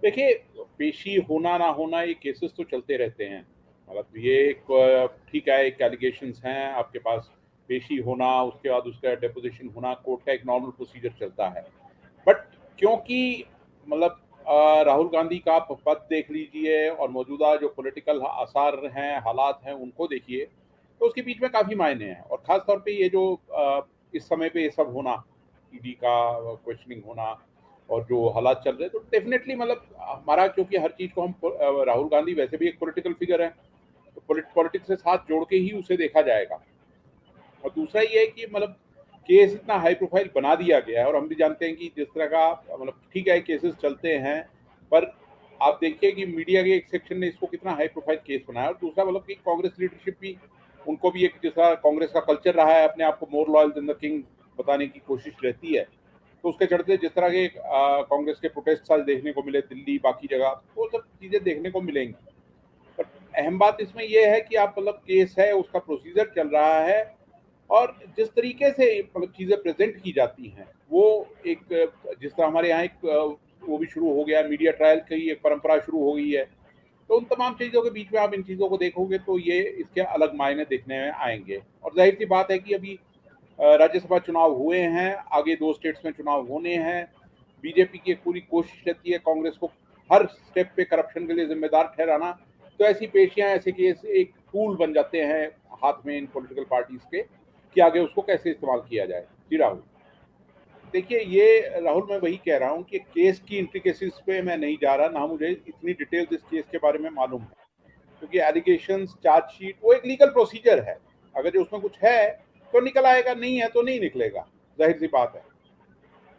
देखिए, पेशी होना ना होना ये केसेस तो चलते रहते हैं। मतलब ये एक ठीक है, एक एलिगेशंस हैं आपके पास, पेशी होना, उसके बाद उसका डेपोज़िशन होना, कोर्ट का एक नॉर्मल प्रोसीजर चलता है। बट क्योंकि मतलब राहुल गांधी का आप पद देख लीजिए और मौजूदा जो पॉलिटिकल आसार हैं, हालात हैं, उनको देखिए, तो उसके बीच में काफ़ी मायने हैं। और ख़ास तौर पे ये जो इस समय पे ये सब होना, ईडी का क्वेश्चनिंग होना और जो हालात चल रहे हैं, तो डेफिनेटली मतलब हमारा, क्योंकि हर चीज़ को हम राहुल गांधी वैसे भी एक पॉलिटिकल फिगर है, तो पॉलिटिक्स से साथ जोड़ के ही उसे देखा जाएगा। और दूसरा ये है कि मतलब केस इतना हाई प्रोफाइल बना दिया गया है, और हम भी जानते हैं कि जिस तरह का मतलब ठीक है केसेस चलते हैं, पर आप देखिए कि मीडिया के एक सेक्शन ने इसको कितना हाई प्रोफाइल केस बनाया। और दूसरा मतलब कि कांग्रेस लीडरशिप भी, उनको भी एक जैसा कांग्रेस का कल्चर रहा है, अपने आप को more loyal than the king बताने की कोशिश रहती है, तो उसके चलते जिस तरह के कांग्रेस के प्रोटेस्ट आज देखने को मिले दिल्ली, बाकी जगह, वो सब चीज़ें देखने को मिलेंगी। बट अहम बात इसमें यह है कि आप मतलब केस है, उसका प्रोसीजर चल रहा है, और जिस तरीके से मतलब चीज़ें प्रेजेंट की जाती हैं, वो एक जिस तरह हमारे यहाँ एक वो भी शुरू हो गया, मीडिया ट्रायल की एक परंपरा शुरू हो गई है। तो उन तमाम चीज़ों के बीच में आप इन चीज़ों को देखोगे तो ये इसके अलग मायने देखने में आएंगे। और जाहिर सी बात है कि अभी राज्यसभा चुनाव हुए हैं, आगे 2 स्टेट्स में चुनाव होने हैं। बीजेपी की एक पूरी कोशिश रहती है कांग्रेस को हर स्टेप पे करप्शन के लिए ज़िम्मेदार ठहराना। तो ऐसी पेशियाँ, ऐसे केस एक टूल बन जाते हैं हाथ में इन पॉलिटिकल पार्टीज़ के, कि आगे उसको कैसे इस्तेमाल किया जाए। जी राहुल। देखिए, ये राहुल मैं वही कह रहा हूँ कि केस की इंट्रिकेसीज़ पे मैं नहीं जा रहा, ना मुझे इतनी डिटेल्स इस केस के बारे में मालूम है। क्योंकि एलिगेशंस, चार्जशीट वो एक लीगल प्रोसीजर है। अगर जो उसमें कुछ है तो निकल आएगा, नहीं है तो नहीं निकलेगा, जाहिर सी बात है।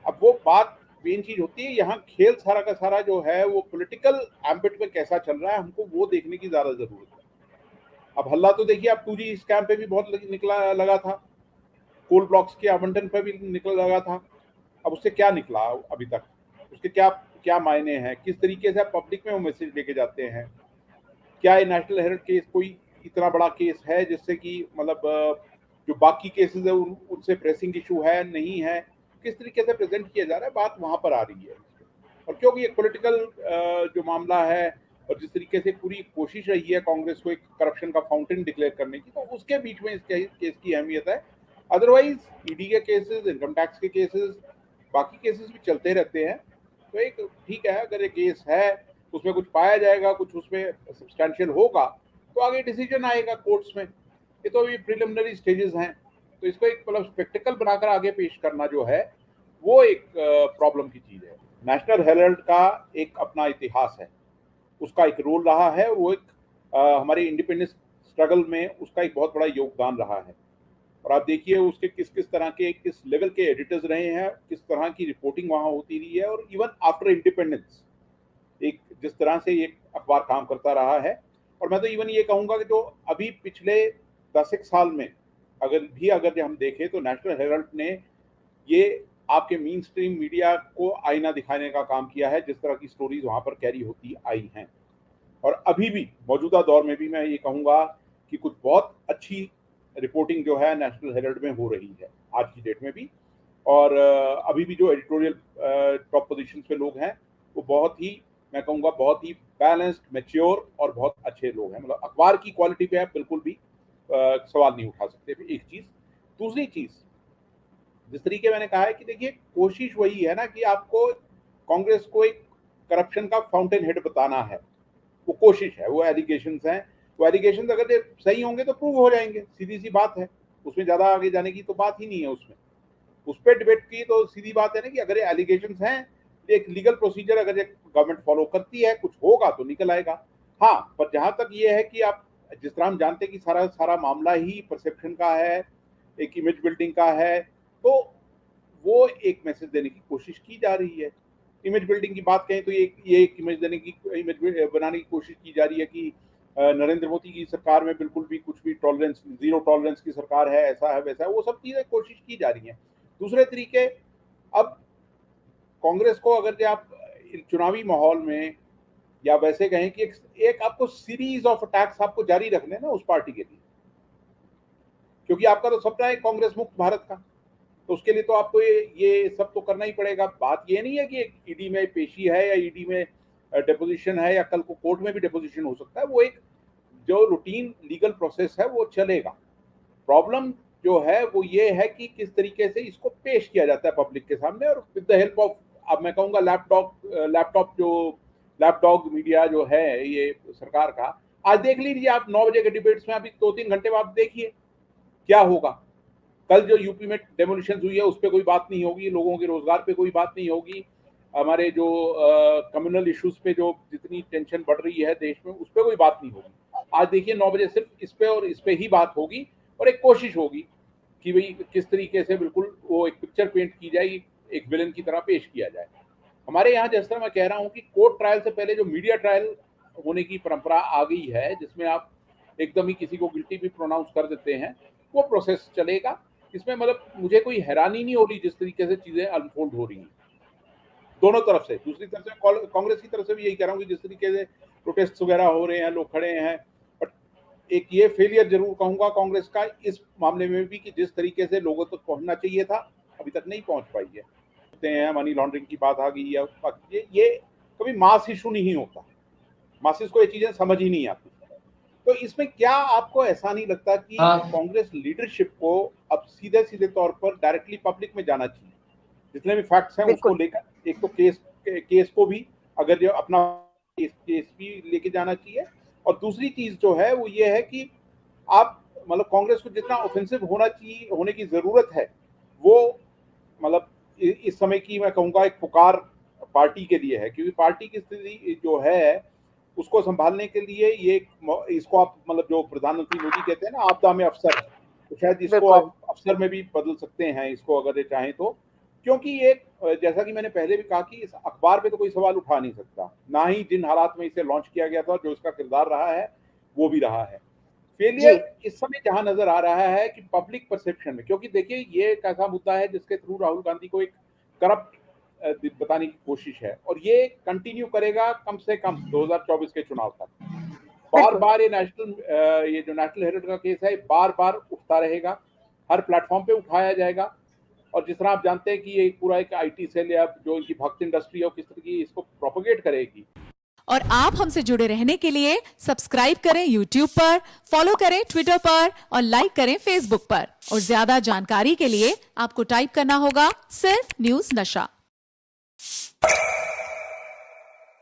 अब वो बात मेन चीज होती है, यहाँ खेल सारा का सारा जो है वो पॉलिटिकल एम्बिट में कैसा चल रहा है, हमको वो देखने की ज्यादा जरूरत है। अब हल्ला तो देखिए, अब 2G स्कैम पे भी बहुत निकला लगा था, कोल ब्लॉक्स के आवंटन पे भी निकल लगा था। अब उससे क्या निकला अभी तक, उसके क्या क्या मायने हैं, किस तरीके से आप पब्लिक में वो मैसेज लेके जाते हैं? क्या ये नेशनल हेराल्ड केस कोई इतना बड़ा केस है जिससे कि मतलब जो बाकी केसेस है उनसे प्रेसिंग इशू है, नहीं है? किस तरीके से प्रेजेंट किया जा रहा है, बात वहां पर आ रही है। और क्योंकि एक पॉलिटिकल जो मामला है, और जिस तरीके से पूरी कोशिश रही है कांग्रेस को एक करप्शन का फाउंटेन डिक्लेयर करने की, तो उसके बीच में इस केस की अहमियत है। अदरवाइज ईडी के केसेस, इनकम टैक्स के केसेस, बाकी केसेस भी चलते रहते हैं। तो एक ठीक है, अगर एक केस है, उसमें कुछ पाया जाएगा, कुछ उसमें सब्सटैंशियल होगा, तो आगे डिसीजन आएगा कोर्ट्स में। ये तो अभी प्रिलिमिनरी स्टेजेस हैं। तो इसको एक मतलब स्पेक्टिकल बनाकर आगे पेश करना जो है, वो एक प्रॉब्लम की चीज़ है। नेशनल हेराल्ड का एक अपना इतिहास है, उसका एक रोल रहा है, और वो एक हमारे इंडिपेंडेंस स्ट्रगल में उसका एक बहुत बड़ा योगदान रहा है। और आप देखिए उसके किस किस तरह के, किस लेवल के एडिटर्स रहे हैं, किस तरह की रिपोर्टिंग वहाँ होती रही है, और इवन आफ्टर इंडिपेंडेंस एक जिस तरह से ये अखबार काम करता रहा है। और मैं तो इवन ये कहूँगा कि जो अभी पिछले 10 एक साल में अगर हम देखें, तो नेशनल हेराल्ड ने ये आपके मेन स्ट्रीम मीडिया को आईना दिखाने का काम किया है, जिस तरह की स्टोरीज वहां पर कैरी होती आई हैं। और अभी भी मौजूदा दौर में भी मैं ये कहूँगा कि कुछ बहुत अच्छी रिपोर्टिंग जो है नेशनल हेराल्ड में हो रही है आज की डेट में भी। और अभी भी जो एडिटोरियल टॉप पोजीशन पे लोग हैं, वो बहुत ही, मैं कहूँगा बहुत ही बैलेंस्ड, मेच्योर और बहुत अच्छे लोग हैं। मतलब अखबार की क्वालिटी पे आप बिल्कुल भी सवाल नहीं उठा सकते। एक चीज़। दूसरी चीज़, जिस तरीके मैंने कहा है कि देखिए कोशिश वही है ना कि आपको कांग्रेस को एक करप्शन का फाउंटेन हेड बताना है, वो कोशिश है, वो एलिगेशंस हैं। वो एलिगेशंस अगर ये सही होंगे तो प्रूव हो जाएंगे, सीधी सी बात है। उसमें ज़्यादा आगे जाने की तो बात ही नहीं है उसमें। उस पर डिबेट की तो सीधी बात है ना कि अगर ये एलिगेशंस हैं, एक लीगल प्रोसीजर अगर ये गवर्नमेंट फॉलो करती है, कुछ होगा तो निकल आएगा। हाँ, पर जहां तक ये है कि आप जिस तरह हम जानते हैं कि सारा सारा मामला ही परसेप्शन का है, एक इमेज बिल्डिंग का है, तो वो एक मैसेज देने की कोशिश की जा रही है। इमेज बिल्डिंग की बात कहें तो ये एक इमेज देने की, इमेज बनाने की कोशिश की जा रही है कि नरेंद्र मोदी की सरकार में बिल्कुल भी कुछ भी टॉलरेंस, जीरो टॉलरेंस की सरकार है, ऐसा है वैसा है, वो सब चीजें कोशिश की जा रही हैं। दूसरे तरीके, अब कांग्रेस को अगर आप चुनावी माहौल में, या वैसे कहें कि एक आपको सीरीज ऑफ अटैक्स आपको जारी रखने ना उस पार्टी के लिए, क्योंकि आपका तो सपना है कांग्रेस मुक्त भारत का। तो उसके लिए तो आपको ये सब तो करना ही पड़ेगा। बात ये नहीं है कि ईडी में पेशी है या ईडी में डिपोजिशन है या कल को कोर्ट में भी डिपोजिशन हो सकता है, वो एक जो रूटीन लीगल प्रोसेस है वो चलेगा। प्रॉब्लम जो है वो ये है कि किस तरीके से इसको पेश किया जाता है पब्लिक के सामने, और विद द हेल्प ऑफ, अब मैं कहूँगा लैपटॉप मीडिया जो है ये सरकार का। आज देख लीजिए आप 9 बजे के डिबेट्स में, अभी 2-3 घंटे में आप देखिए क्या होगा। कल जो यूपी में डेमोलिशन हुई है उस पर कोई बात नहीं होगी, लोगों के रोजगार पे कोई बात नहीं होगी, हमारे जो कम्युनल इश्यूज पे जो जितनी टेंशन बढ़ रही है देश में उस पर कोई बात नहीं होगी। आज देखिए 9 बजे सिर्फ इस पे और इस पे ही बात होगी, और एक कोशिश होगी कि भाई किस तरीके से बिल्कुल वो एक पिक्चर पेंट की जाएगी, एक विलन की तरह पेश किया जाए। हमारे यहाँ जिस तरह मैं कह रहा हूँ कि कोर्ट ट्रायल से पहले जो मीडिया ट्रायल होने की परंपरा आ गई है, जिसमें आप एकदम ही किसी को गिल्टी भी प्रोनाउंस कर देते हैं, वो प्रोसेस चलेगा। इसमें मतलब मुझे कोई हैरानी नहीं हो रही जिस तरीके से चीजें अनफोल्ड हो रही हैं दोनों तरफ से। दूसरी तरफ से कांग्रेस की तरफ से भी यही कह रहा हूँ कि जिस तरीके से प्रोटेस्ट वगैरह हो रहे हैं, लोग खड़े हैं, बट एक ये फेलियर जरूर कहूंगा कांग्रेस का इस मामले में भी कि जिस तरीके से लोगों तक पहुंचना चाहिए था अभी तक नहीं पहुंच पाई है। मनी लॉन्ड्रिंग की बात आ गई है, ये कभी मास इशू नहीं होता, मासिस को ये चीजें समझ ही नहीं आती। तो इसमें क्या आपको ऐसा नहीं लगता कि कांग्रेस लीडरशिप को अब सीधे सीधे तौर पर डायरेक्टली पब्लिक में जाना चाहिए, जितने भी फैक्ट्स हैं उसको लेकर, एक तो केस को भी अगर जो अपना केस भी लेके जाना चाहिए, और दूसरी चीज जो है वो ये है कि आप मतलब कांग्रेस को जितना ऑफेंसिव होना चाहिए, होने की जरूरत है, वो मतलब इस समय की मैं कहूँगा एक पुकार पार्टी के लिए है, क्योंकि पार्टी की स्थिति जो है उसको संभालने के लिए ये इसको आप मतलब जो प्रधानमंत्री मोदी कहते हैं ना आपदा में अफसर, तो शायद इसको आप अफसर में भी बदल सकते हैं इसको अगर ये चाहें तो। क्योंकि ये जैसा कि मैंने पहले भी कहा कि इस अखबार पे तो कोई सवाल उठा नहीं सकता, ना ही जिन हालात में इसे लॉन्च किया गया था जो इसका किरदार रहा है वो भी रहा है। फेलियर इस समय जहां नजर आ रहा है कि पब्लिक परसेप्शन में, क्योंकि देखिए ये एक ऐसा मुद्दा है जिसके थ्रू राहुल गांधी को एक करप्ट बताने की कोशिश है, और ये कंटिन्यू करेगा कम से कम 2024 के चुनाव तक। बार बार ये जो नेशनल हेरिटेज का केस है बार बार उठता रहेगा, हर प्लेटफॉर्म पे उठाया जाएगा। और जिस तरह आप जानते हैं कि ये पूरा एक आईटी सेल या जो इनकी भक्त इंडस्ट्री है किस तरह की इसको प्रोपोगेट करेगी। और आप हमसे जुड़े रहने के लिए सब्सक्राइब करें YouTube पर, फॉलो करें ट्विटर पर और लाइक करें Facebook पर। और ज्यादा जानकारी के लिए आपको टाइप करना होगा सिर्फ न्यूज नशा।